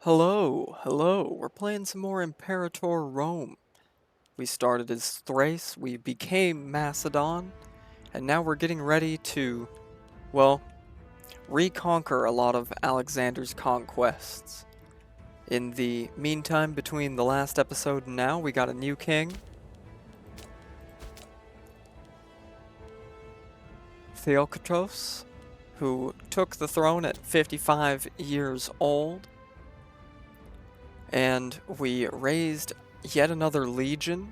Hello. We're playing some more Imperator Rome. We started as Thrace, we became Macedon, and now we're getting ready to, well, reconquer a lot of Alexander's conquests. In the meantime, between the last episode and now, we got a new king, Theokotos, who took the throne at 55 years old. And we raised yet another legion,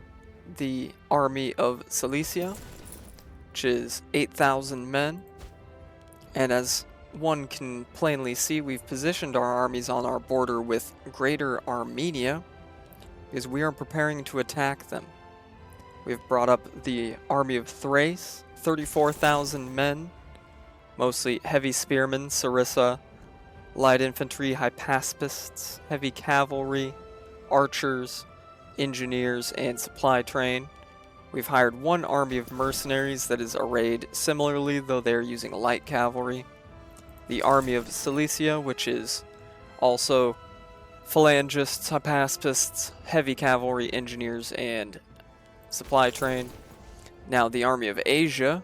the army of Cilicia, which is 8,000 men. And as one can plainly see, we've positioned our armies on our border with Greater Armenia, because we are preparing to attack them. We've brought up the army of Thrace, 34,000 men, mostly heavy spearmen, sarissa, light infantry, hypaspists, heavy cavalry, archers, engineers, and supply train. We've hired one army of mercenaries that is arrayed similarly, though they are using light cavalry. The army of Cilicia, which is also phalangists, hypaspists, heavy cavalry, engineers, and supply train. Now the army of Asia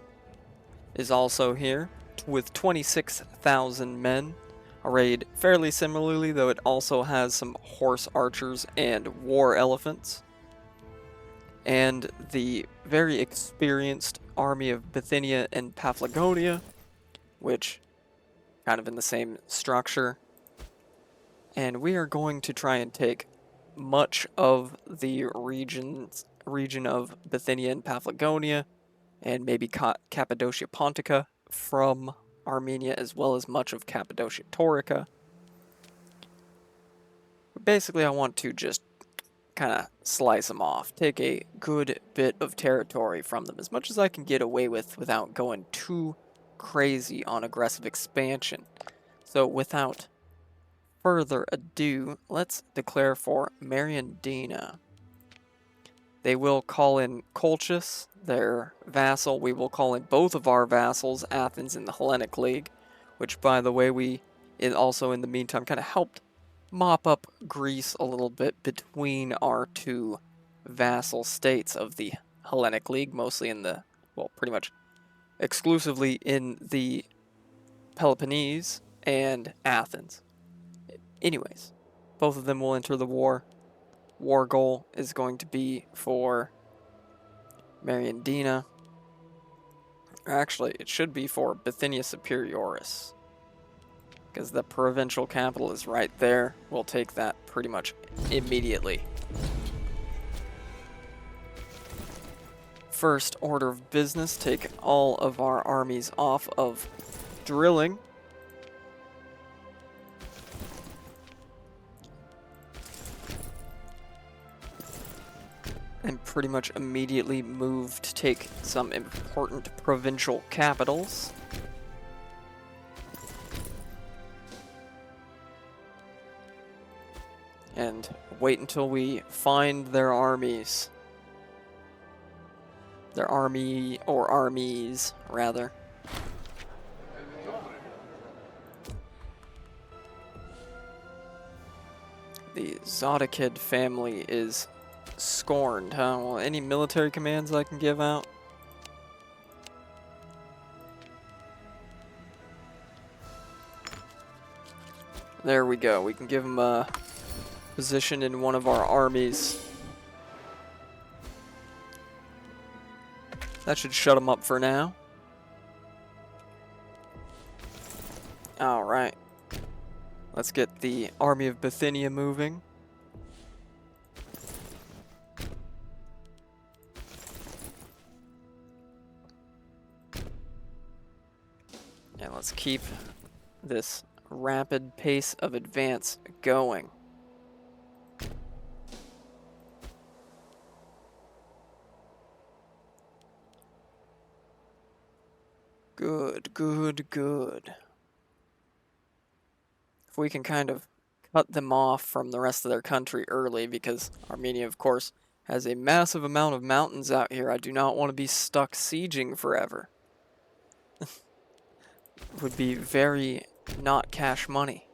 is also here with 26,000 men, arrayed fairly similarly, though it also has some horse archers and war elephants. And the very experienced army of Bithynia and Paphlagonia, which kind of in the same structure. And we are going to try and take much of the region of Bithynia and Paphlagonia, and maybe Cappadocia Pontica from Armenia, as well as much of Cappadocia Taurica. Basically, I want to just kind of slice them off, take a good bit of territory from them, as much as I can get away with without going too crazy on aggressive expansion. So without further ado, let's declare for Mariandina. They will call in Colchis, their vassal. We will call in both of our vassals, Athens and the Hellenic League, which, by the way, we also in the meantime kind of helped mop up Greece a little bit between our two vassal states of the Hellenic League, mostly in the, well, pretty much exclusively in the Peloponnese and Athens. Anyways, both of them will enter the war. War goal is going to be for Mariandina. Actually, it should be for Bithynia Superioris, because the provincial capital is right there. We'll take that pretty much immediately. First order of business, take all of our armies off of drilling. And pretty much immediately move to take some important provincial capitals. And wait until we find their armies. Their army, or armies, rather. The Zodakid family is scorned, huh? Well, any military commands I can give out? There we go. We can give them a position in one of our armies. That should shut them up for now. Alright. Let's get the army of Bithynia moving. And let's keep this rapid pace of advance going. Good. If we can kind of cut them off from the rest of their country early, because Armenia, of course, has a massive amount of mountains out here. I do not want to be stuck sieging forever. Would be very not cash money.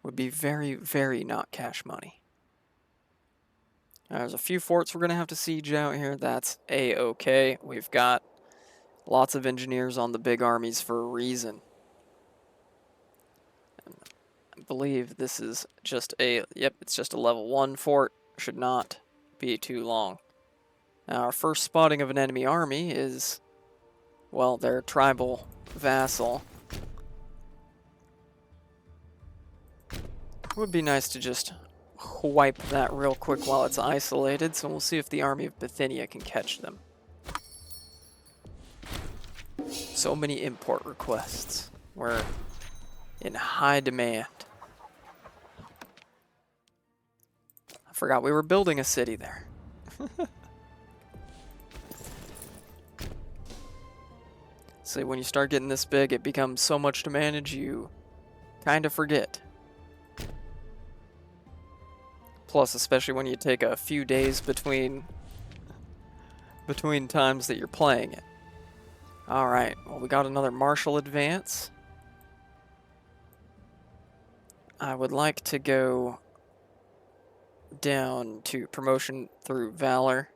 would be very, very not cash money. There's a few forts we're going to have to siege out here. That's a-okay. We've got lots of engineers on the big armies for a reason. I believe this is just it's just a level 1 fort. Should not be too long. Now, our first spotting of an enemy army is, well, their tribal vassal. It would be nice to just wipe that real quick while it's isolated, so we'll see if the army of Bithynia can catch them. So many import requests. We're in high demand. I forgot we were building a city there. See, when you start getting this big, it becomes so much to manage, you kind of forget. Plus, especially when you take a few days between times that you're playing it. Alright, well, we got another martial advance. I would like to go down to promotion through valor.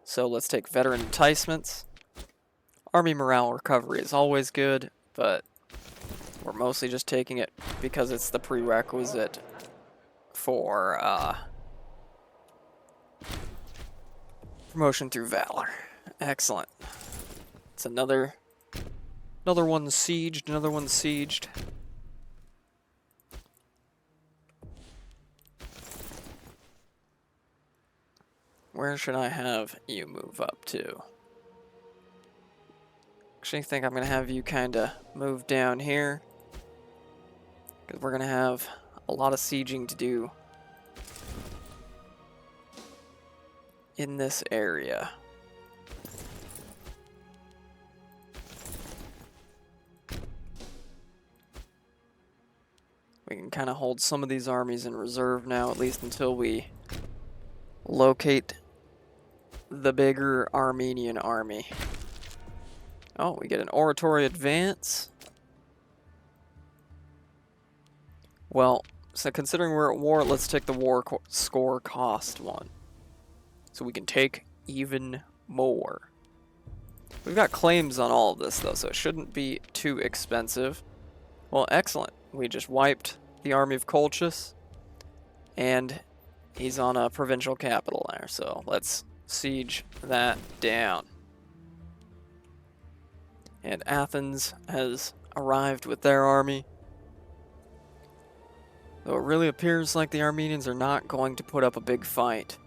So let's take veteran enticements. Army morale recovery is always good, but we're mostly just taking it because it's the prerequisite for promotion through valor. Excellent. It's another one sieged, another one sieged. Where should I have you move up to? Actually, I think I'm going to have you kind of move down here, because we're going to have a lot of sieging to do in this area. We can kind of hold some of these armies in reserve now, at least until we locate the bigger Armenian army. Oh, we get an oratory advance. Well, so considering we're at war, let's take the war score cost one. So we can take even more. We've got claims on all of this, though, so it shouldn't be too expensive. Well, excellent. We just wiped the army of Colchis, and he's on a provincial capital there, so let's siege that down. And Athens has arrived with their army. Though it really appears like the Armenians are not going to put up a big fight.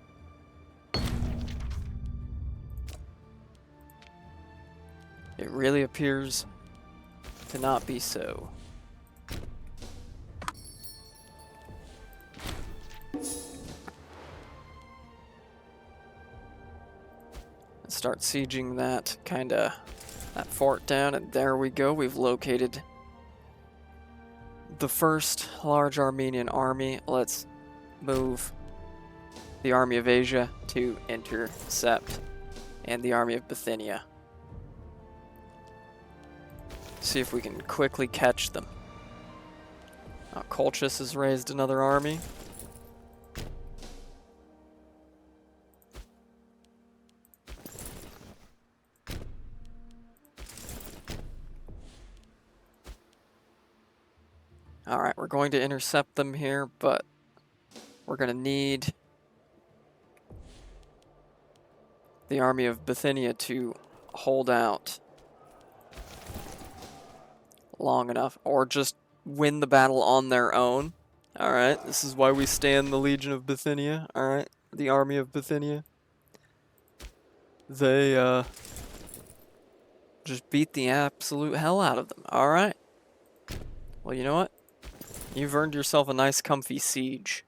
It really appears to not be so. Let's start sieging that fort down, and there we go. We've located the first large Armenian army. Let's move the army of Asia to intercept, and the army of Bithynia. See if we can quickly catch them. Colchis has raised another army. Alright, we're going to intercept them here, but we're going to need the army of Bithynia to hold out long enough, or just win the battle on their own. Alright, this is why we stand the Legion of Bithynia. Alright, the army of Bithynia. They just beat the absolute hell out of them. Alright. Well, you know what? You've earned yourself a nice comfy siege.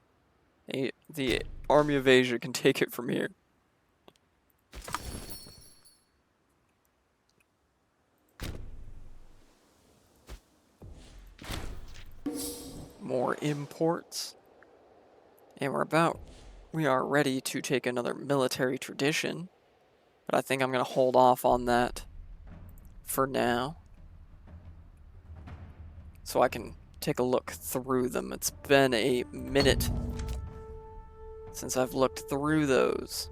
The army of Asia can take it from here. More imports. And we are ready to take another military tradition. But I think I'm going to hold off on that for now, so I can take a look through them. It's been a minute since I've looked through those.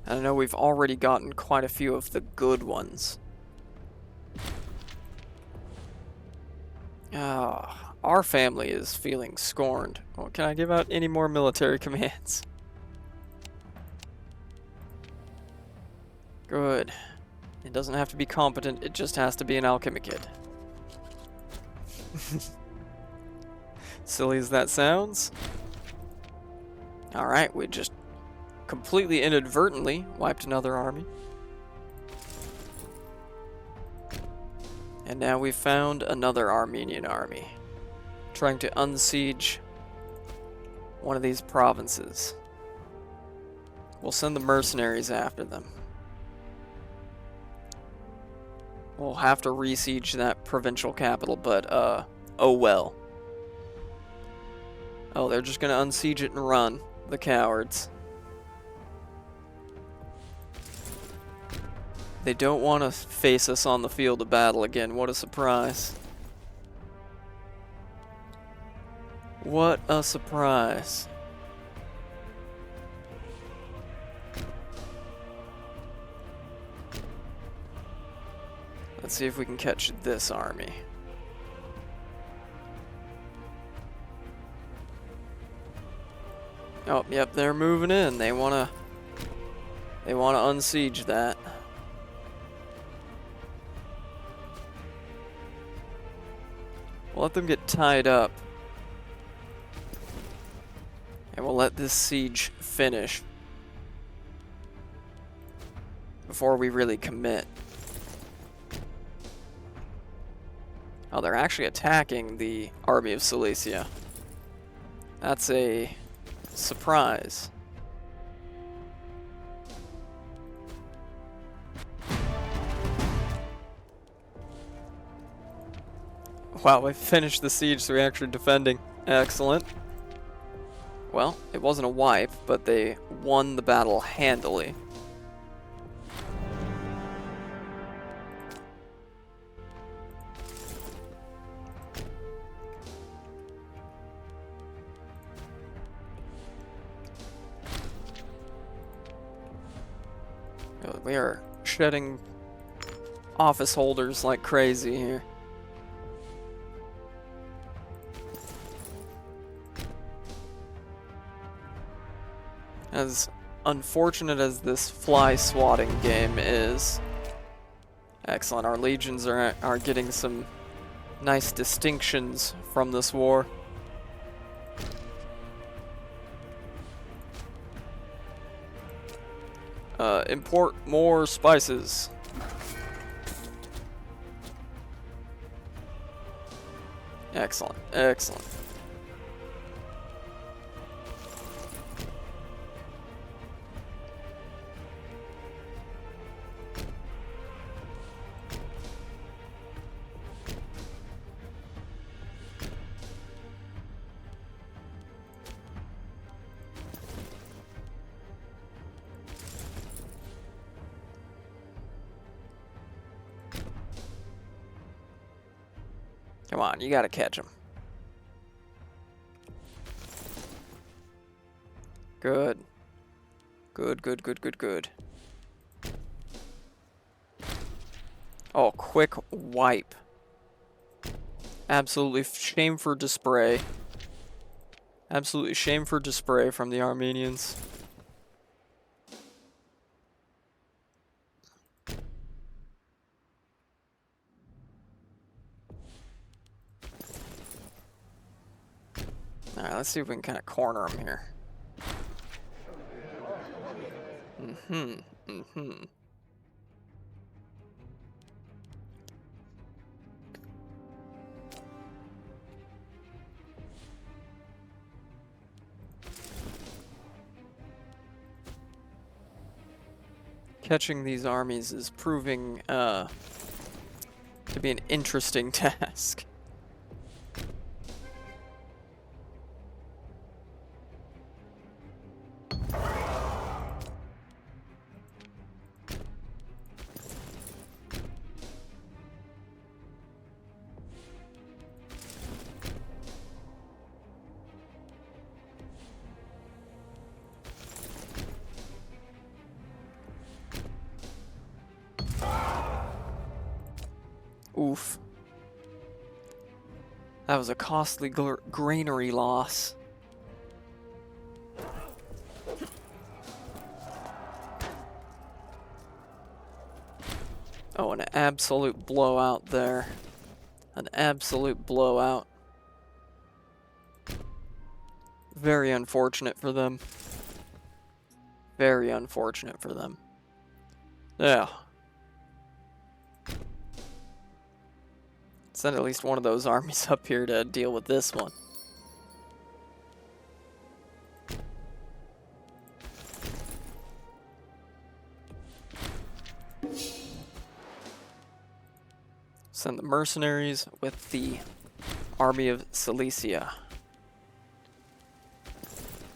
And I know we've already gotten quite a few of the good ones. Ah, our family is feeling scorned. Well, can I give out any more military commands? Good. It doesn't have to be competent, it just has to be an alchemy kid. Silly as that sounds. Alright, we just completely inadvertently wiped another army. And now we've found another Armenian army trying to unsiege one of these provinces. We'll send the mercenaries after them. We'll have to re-siege that provincial capital, but, oh well. Oh, they're just gonna unsiege it and run, the cowards. They don't want to face us on the field of battle again. What a surprise. What a surprise. Let's see if we can catch this army. Oh, yep, they're moving in. They wanna unsiege that. We'll let them get tied up. And we'll let this siege finish before we really commit. Oh, they're actually attacking the army of Cilicia. That's a surprise. Wow, we finished the siege, so we're actually defending. Excellent. Well, it wasn't a wipe, but they won the battle handily. We are shedding office holders like crazy here. As unfortunate as this fly swatting game is, excellent. Our legions are getting some nice distinctions from this war. Import more spices. Excellent, excellent. Come on, you gotta catch him. Good. Good, good, good, good, good. Oh, quick wipe. Absolutely shame for display. Absolutely shame for display from the Armenians. Alright, let's see if we can kind of corner them here. Catching these armies is proving to be an interesting task. Oof. That was a costly granary loss. Oh, an absolute blowout there. An absolute blowout. Very unfortunate for them. Very unfortunate for them. Yeah. Send at least one of those armies up here to deal with this one. Send the mercenaries with the army of Cilicia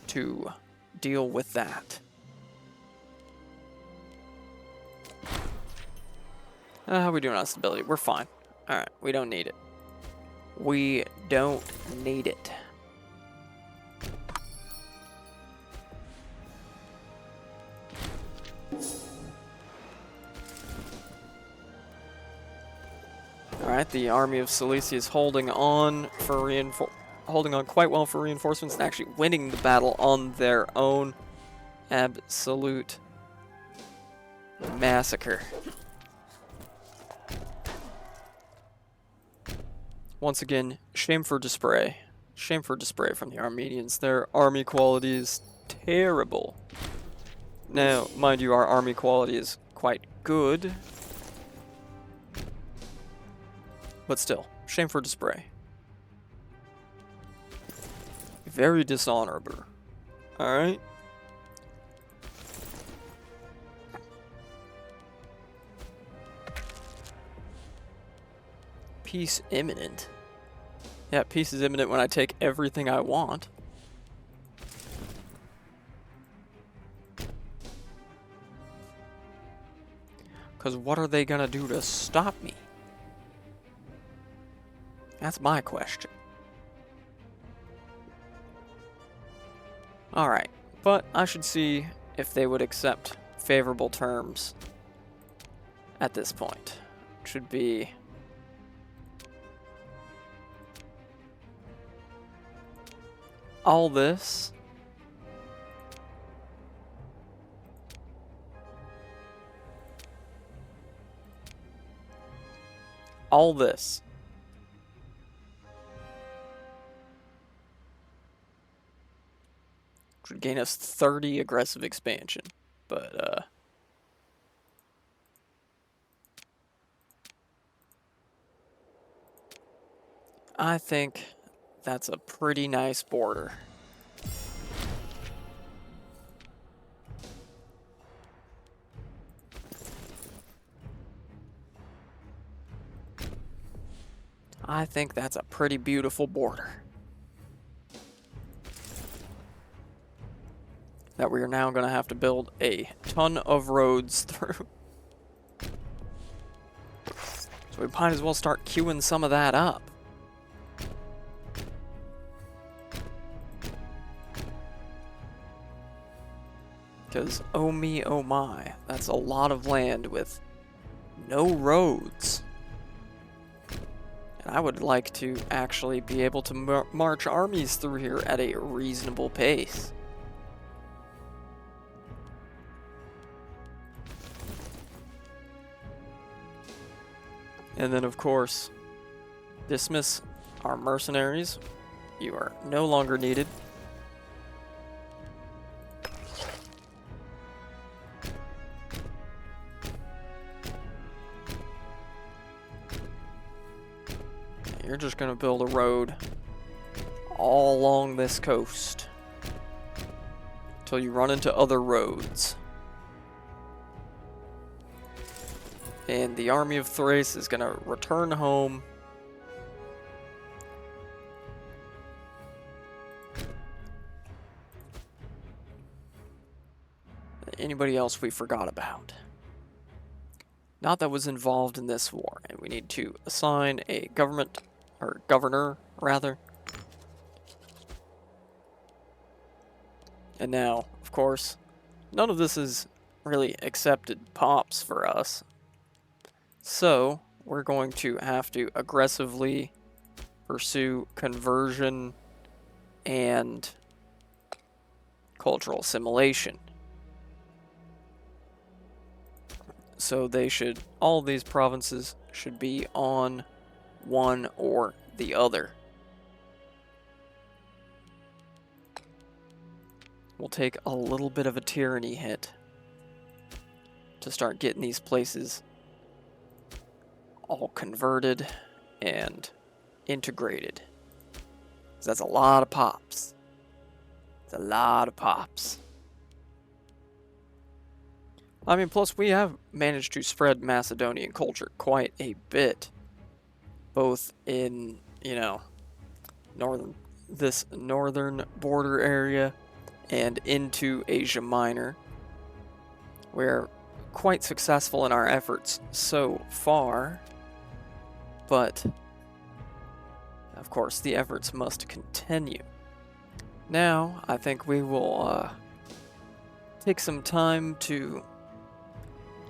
to deal with that. How are we doing on stability? We're fine. Alright, we don't need it. We don't need it. Alright, the army of Cilicia is holding on quite well for reinforcements and actually winning the battle on their own. Absolute massacre. Once again, shame for display. Shame for display from the Armenians. Their army quality is terrible. Now, mind you, our army quality is quite good. But still, shame for display. Very dishonorable. Alright? Peace imminent. Yeah, peace is imminent when I take everything I want. Because what are they gonna do to stop me? That's my question. Alright, but I should see if they would accept favorable terms at this point. Should be... all this. All this. Which would gain us 30 aggressive expansion. But, I think that's a pretty nice border. I think that's a pretty beautiful border. That we are now going to have to build a ton of roads through. So we might as well start queuing some of that up. Because, oh me, oh my, that's a lot of land with no roads. And I would like to actually be able to march armies through here at a reasonable pace. And then, of course, dismiss our mercenaries. You are no longer needed. You're just going to build a road all along this coast until you run into other roads. And the army of Thrace is going to return home. Anybody else we forgot about? Not that was involved in this war. And we need to assign a governor, rather. And now, of course, none of this is really accepted pops for us. So, we're going to have to aggressively pursue conversion and cultural assimilation. So they should, all these provinces should be on one or the other. We'll take a little bit of a tyranny hit to start getting these places all converted and integrated. That's a lot of pops. It's a lot of pops. I mean, plus we have managed to spread Macedonian culture quite a bit, both in, you know, this northern border area and into Asia Minor. We're quite successful in our efforts so far, but of course the efforts must continue. Now, I think we will take some time to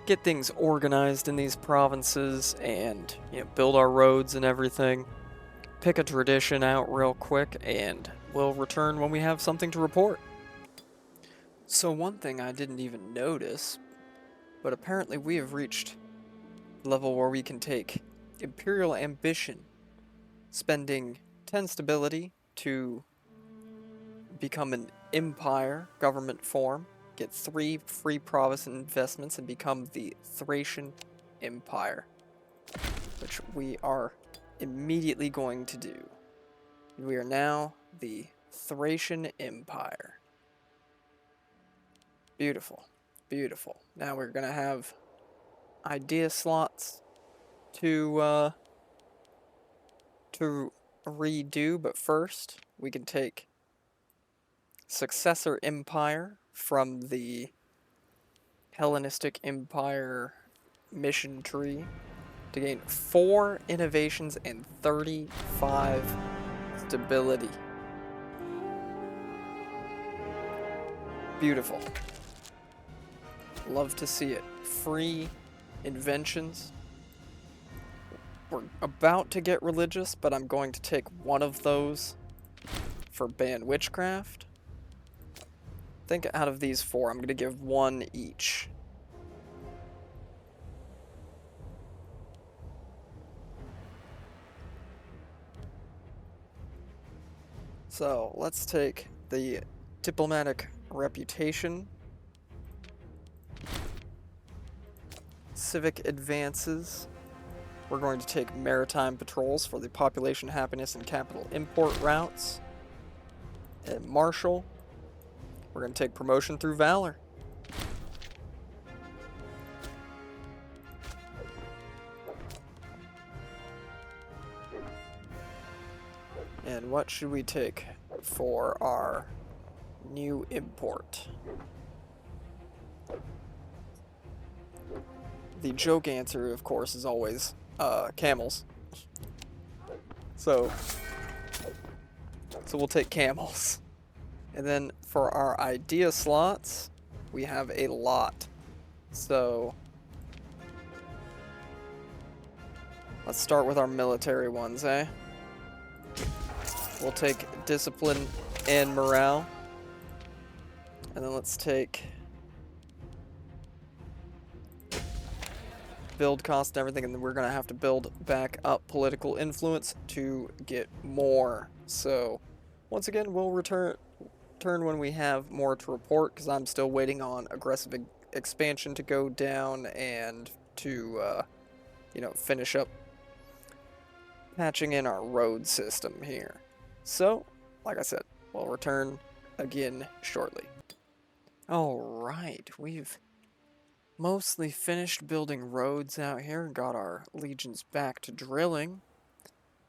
get things organized in these provinces and, you know, build our roads and everything. Pick a tradition out real quick, and we'll return when we have something to report. So one thing I didn't even notice, but apparently we have reached a level where we can take Imperial Ambition, spending 10 stability to become an empire government form, get 3 free province investments, and become the Thracian Empire, which we are immediately going to do. We are now the Thracian Empire. Beautiful, beautiful. Now we're gonna have idea slots to redo, but first we can take Successor Empire from the Hellenistic Empire mission tree to gain 4 innovations and 35 stability. Beautiful. Love to see it. Free inventions. We're about to get religious, but I'm going to take one of those for ban witchcraft. I think out of these 4, I'm going to give 1 each. So let's take the diplomatic reputation, civic advances. We're going to take maritime patrols for the population happiness and capital import routes. And martial, we're going to take promotion through valor. And what should we take for our new import? The joke answer, of course, is always camels. So we'll take camels. And then for our idea slots, we have a lot. So let's start with our military ones, eh? We'll take discipline and morale. And then let's take build cost and everything, and then we're going to have to build back up political influence to get more. So once again, we'll return when we have more to report, because I'm still waiting on aggressive expansion to go down and to, you know, finish up patching in our road system here. So, like I said, we'll return again shortly. Alright, we've mostly finished building roads out here and got our legions back to drilling.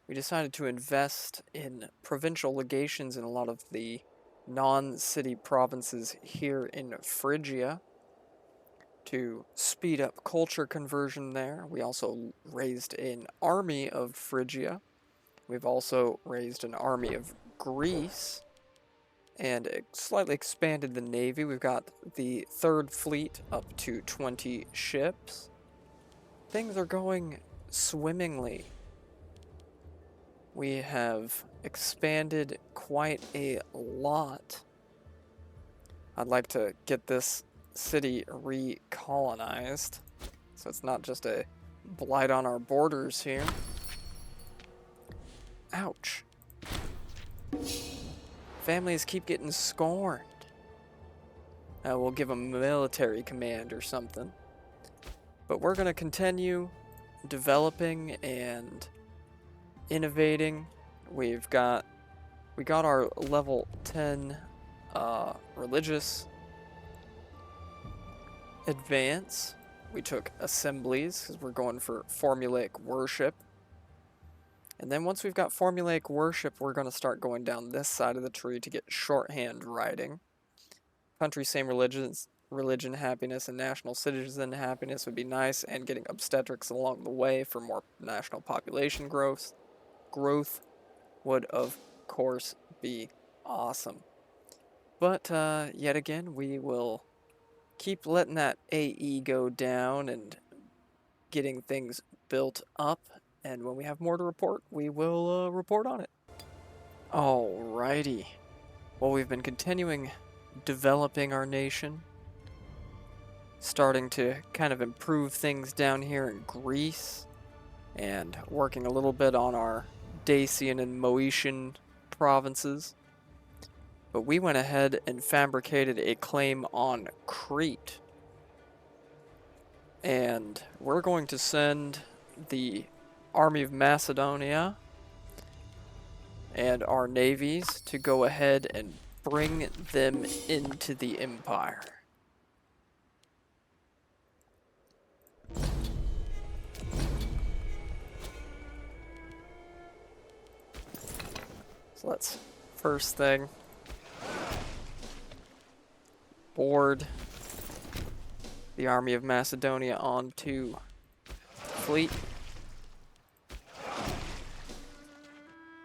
We decided to invest in provincial legations in a lot of the non-city provinces here in Phrygia to speed up culture conversion there. We also raised an army of Phrygia. We've also raised an army of Greece and slightly expanded the navy. We've got the 3rd fleet up to 20 ships. Things are going swimmingly. We have expanded quite a lot. I'd like to get this city recolonized, so it's not just a blight on our borders here. Ouch. Families keep getting scorned. We'll give them military command or something. But we're going to continue developing and innovating. We got our level 10 religious advance. We took assemblies because we're going for formulaic worship. And then once we've got formulaic worship, we're going to start going down this side of the tree to get shorthand writing. Country, same religion, happiness, and national citizen happiness would be nice, and getting obstetrics along the way for more national population growth would, of course, be awesome. But yet again, we will keep letting that AE go down and getting things built up. And when we have more to report, we will report on it. Alrighty. Well, we've been continuing developing our nation. Starting to kind of improve things down here in Greece. And working a little bit on our Dacian and Moesian provinces. But we went ahead and fabricated a claim on Crete. And we're going to send the Army of Macedonia and our navies to go ahead and bring them into the empire. So let's first thing board the Army of Macedonia onto fleet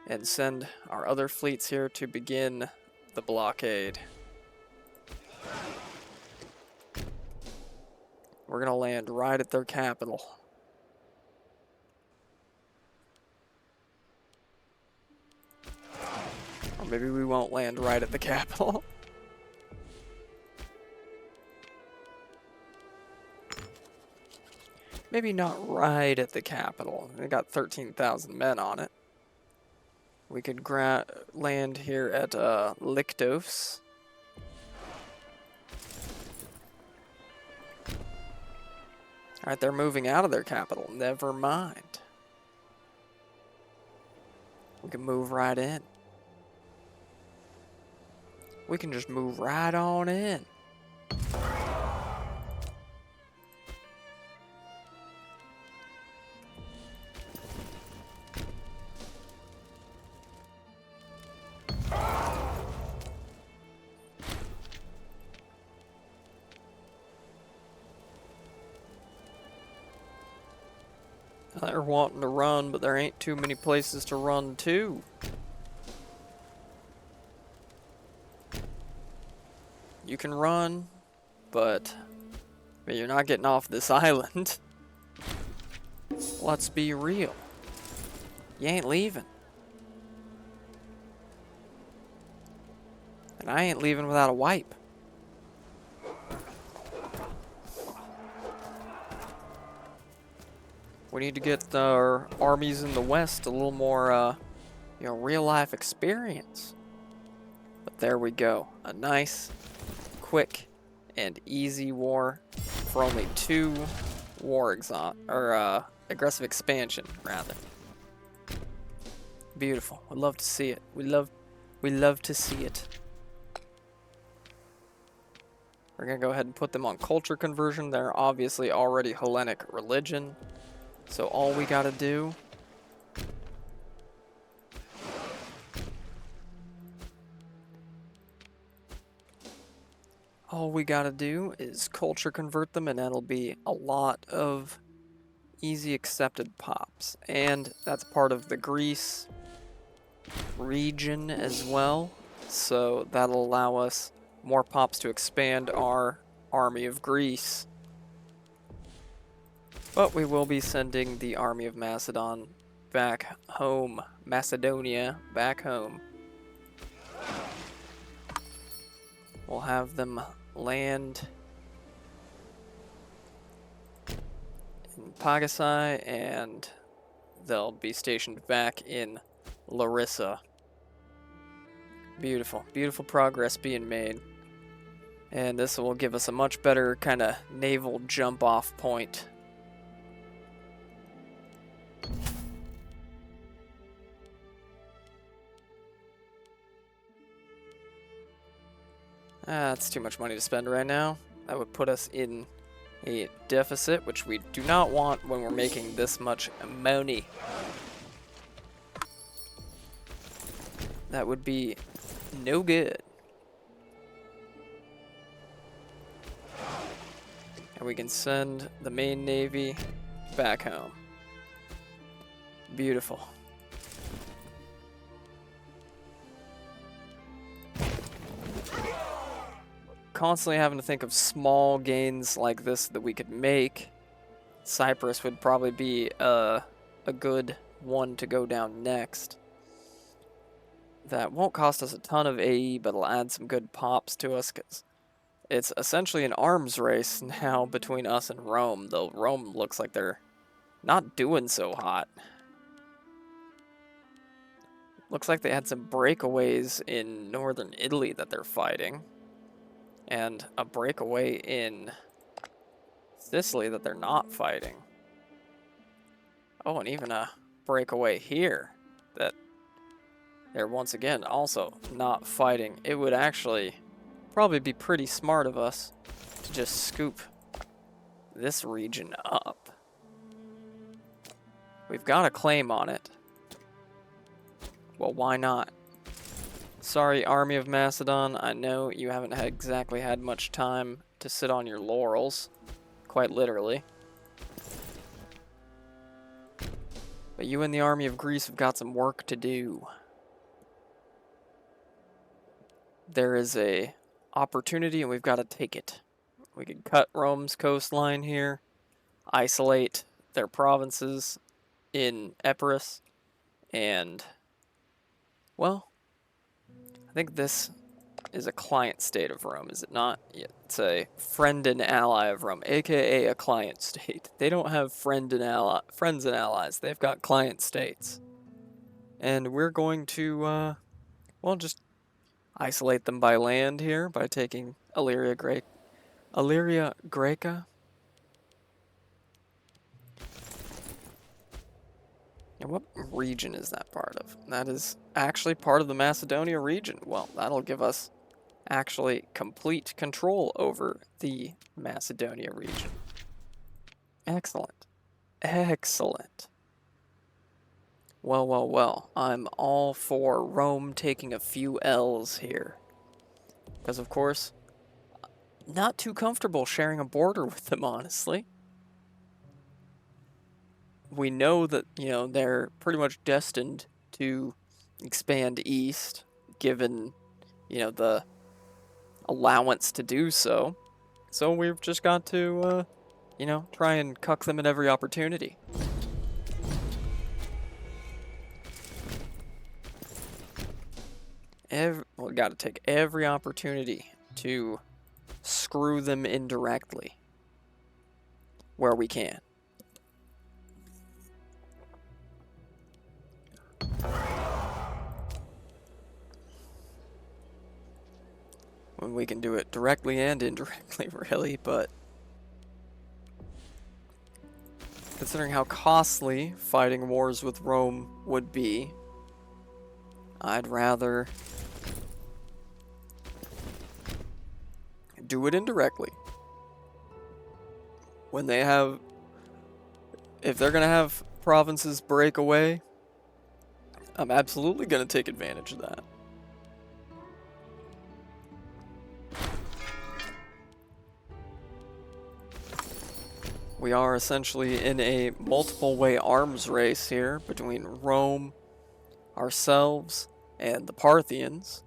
and send our other fleets here to begin the blockade. We're gonna land right at their capital. Or maybe we won't land right at the capital. Maybe not right at the capital. They got 13,000 men on it. We could land here at Lyctos. Alright, they're moving out of their capital. Never mind. We can move right in. We can just move right on in. They're wanting to run, but there ain't too many places to run to. You can run, but you're not getting off this island. Let's be real. You ain't leaving. And I ain't leaving without a wipe. We need to get our armies in the west a little more, real life experience. But there we go. A nice, quick, and easy war for only 2 aggressive expansion, rather. Beautiful. We'd love to see it. We love to see it. We're gonna go ahead and put them on culture conversion. They're obviously already Hellenic religion. So all we gotta do is culture convert them, and that'll be a lot of easy accepted pops. And that's part of the Greece region as well. So that'll allow us more pops to expand our army of Greece. But we will be sending the army of Macedon back home. Macedonia, back home. We'll have them land in Pagasai, and they'll be stationed back in Larissa. Beautiful, beautiful progress being made. And this will give us a much better kind of naval jump-off point. That's too much money to spend right now. That would put us in a deficit, which we do not want when we're making this much money. That would be no good. And we can send the main navy back home. Beautiful. Constantly having to think of small gains like this that we could make. Cyprus would probably be a good one to go down next. That won't cost us a ton of AE, but it'll add some good pops to us, because it's essentially an arms race now between us and Rome, though Rome looks like they're not doing so hot. Looks like they had some breakaways in northern Italy that they're fighting. And a breakaway in Sicily that they're not fighting. Oh, and even a breakaway here that they're once again also not fighting. It would actually probably be pretty smart of us to just scoop this region up. We've got a claim on it. Well, why not? Sorry, Army of Macedon, I know you haven't exactly had much time to sit on your laurels, quite literally. But you and the Army of Greece have got some work to do. There is a opportunity and we've got to take it. We can cut Rome's coastline here, isolate their provinces in Epirus, and, well, I think this is a client state of Rome, is it not? Yeah, it's a friend and ally of Rome, aka a client state. They don't have friends and allies. They've got client states. And we're going to, well, just isolate them by land here by taking Illyria Graeca. And what region is that part of? That is actually part of the Macedonia region. Well, that'll give us actually complete control over the Macedonia region. Excellent. Excellent. Well, well, well. I'm all for Rome taking a few L's here. Because, of course, not too comfortable sharing a border with them, honestly. We know that, you know, they're pretty much destined to expand east, given, you know, the allowance to do so. So we've just got to, you know, try and cuck them at every opportunity. We got to take every opportunity to screw them indirectly where we can. When we can do it directly and indirectly, really, but considering how costly fighting wars with Rome would be, I'd rather do it indirectly. When they have, if they're gonna have provinces break away, I'm absolutely gonna take advantage of that. We are essentially in a multiple way arms race here between Rome, ourselves, and the Parthians,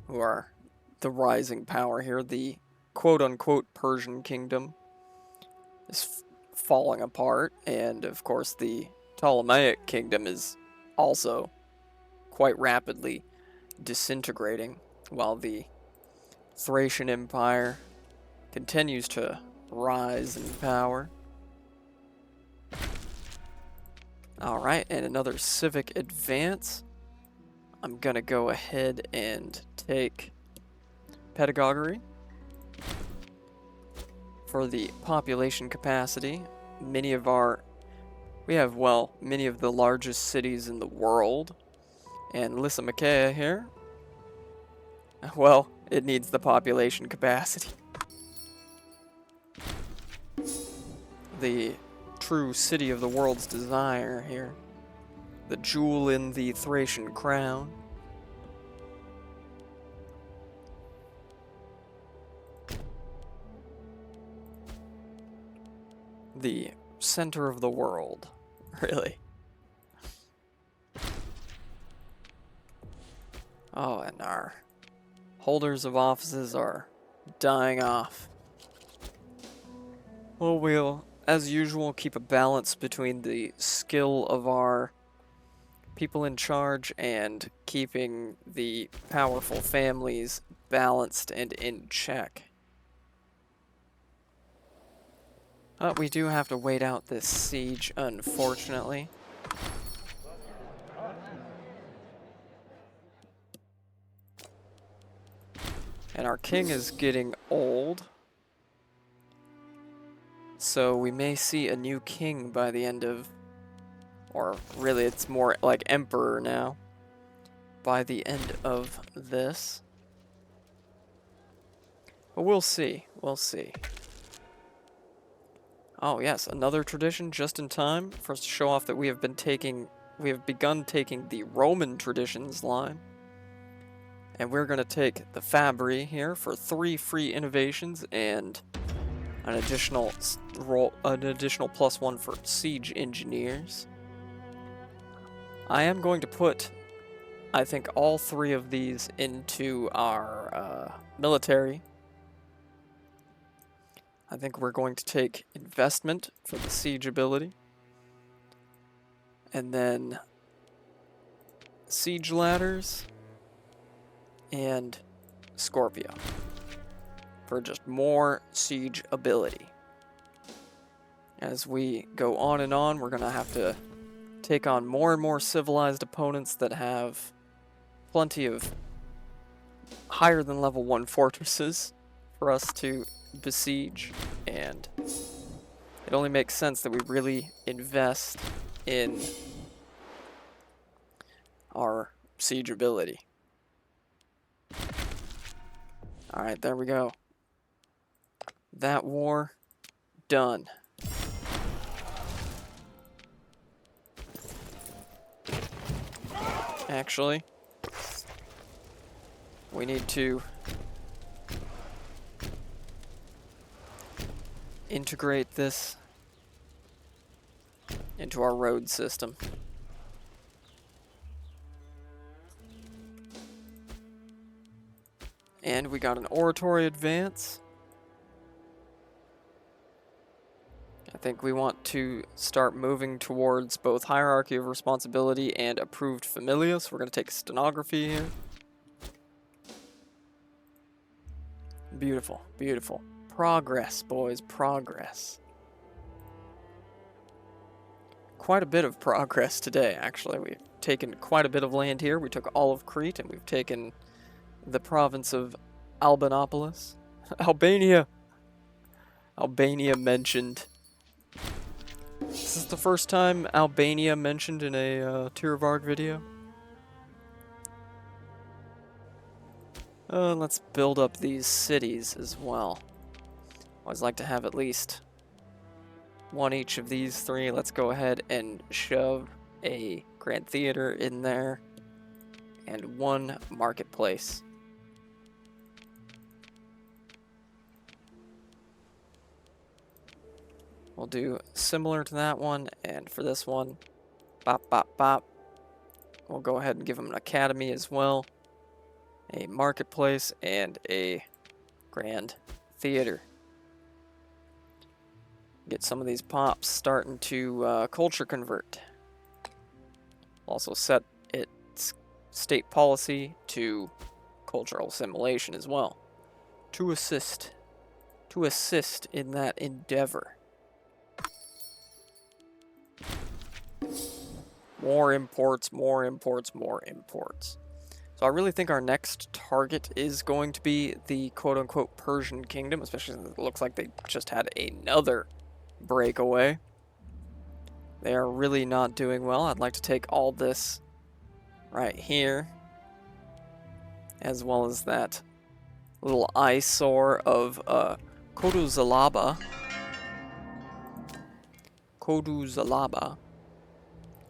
who are the rising power here, the quote-unquote Persian kingdom is falling apart, and of course the Ptolemaic kingdom is also quite rapidly disintegrating, while the Thracian Empire continues to rise in power. Alright, and another civic advance. I'm gonna go ahead and take pedagogy. For the population capacity, many of the largest cities in the world. And Lysimachia here, well, it needs the population capacity. The true city of the world's desire here. The jewel in the Thracian crown. The center of the world, really. Oh, and our holders of offices are dying off. Well, we'll, as usual, keep a balance between the skill of our people in charge and keeping the powerful families balanced and in check. We do have to wait out this siege, unfortunately. And our king is getting old. So we may see a new king by the end of... Or really, it's more like emperor now. By the end of this. But we'll see. We'll see. Oh yes, another tradition just in time for us to show off that we have begun taking the Roman traditions line. And we're going to take the Fabri here for 3 free innovations and an additional +1 for siege engineers. I am going to put, I think, all 3 of these into our military. I think we're going to take investment for the siege ability. And then siege ladders and Scorpio for just more siege ability. As we go on and on, we're going to have to take on more and more civilized opponents that have plenty of higher than level 1 fortresses for us to besiege, and it only makes sense that we really invest in our siege ability. Alright, there we go. That war done. Actually, we need to integrate this into our road system. And we got an oratory advance. I think we want to start moving towards both hierarchy of responsibility and approved familia, so we're going to take stenography here. Beautiful, beautiful. Progress, boys, progress. Quite a bit of progress today, actually. We've taken quite a bit of land here. We took all of Crete, and we've taken the province of Albanopolis. Albania! Albania mentioned. This is the first time Albania mentioned in a Tour of Arc video. Let's build up these cities as well. Always like to have at least one each of these 3. Let's go ahead and shove a Grand Theater in there and 1 marketplace. We'll do similar to that one, and for this one, bop, bop, bop. We'll go ahead and give them an academy as well, a marketplace, and a grand theater. Get some of these pops starting to culture convert. Also set its state policy to cultural assimilation as well. To assist in that endeavor. More imports, more imports, more imports. So I really think our next target is going to be the quote-unquote Persian kingdom, especially since it looks like they just had another breakaway. They are really not doing well. I'd like to take all this right here, as well as that little eyesore of Koduzalaba.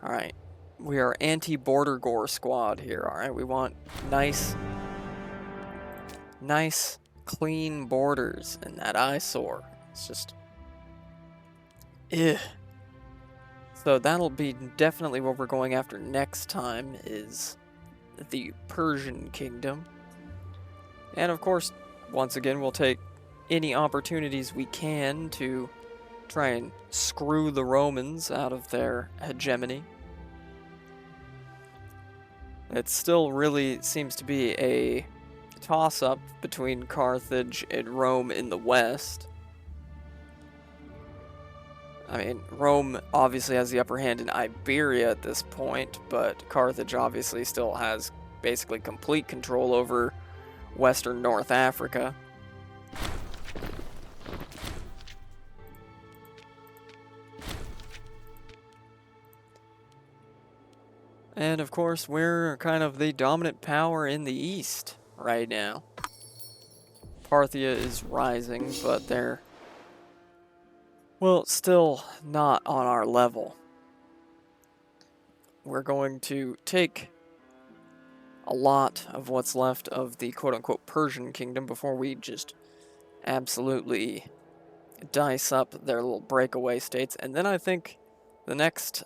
Alright. We are anti-border gore squad here, alright? We want nice, clean borders, and that eyesore. It's just... Ugh. So that'll be definitely what we're going after next time, is the Persian kingdom. And of course, once again, we'll take any opportunities we can to try and screw the Romans out of their hegemony. It still really seems to be a toss-up between Carthage and Rome in the west. I mean, Rome obviously has the upper hand in Iberia at this point, but Carthage obviously still has basically complete control over Western North Africa. And of course, we're kind of the dominant power in the east right now. Parthia is rising, but they're, well, still not on our level. We're going to take a lot of what's left of the quote-unquote Persian kingdom before we just absolutely dice up their little breakaway states. And then I think the next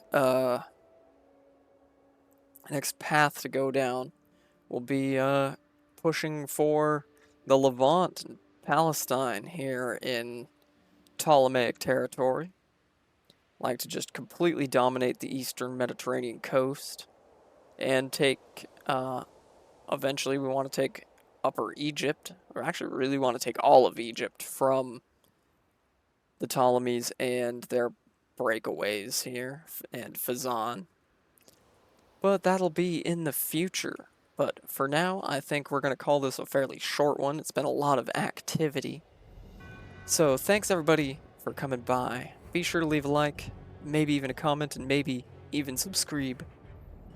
path to go down will be pushing for the Levant and Palestine here in Ptolemaic territory. Like to just completely dominate the eastern Mediterranean coast and take, eventually we want to take Upper Egypt, or actually really want to take all of Egypt from the Ptolemies and their breakaways here, and Fezzan. But that'll be in the future. But for now, I think we're going to call this a fairly short one. It's been a lot of activity. So thanks everybody for coming by. Be sure to leave a like, maybe even a comment, and maybe even subscribe.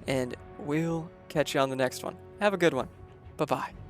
And we'll catch you on the next one. Have a good one. Bye-bye.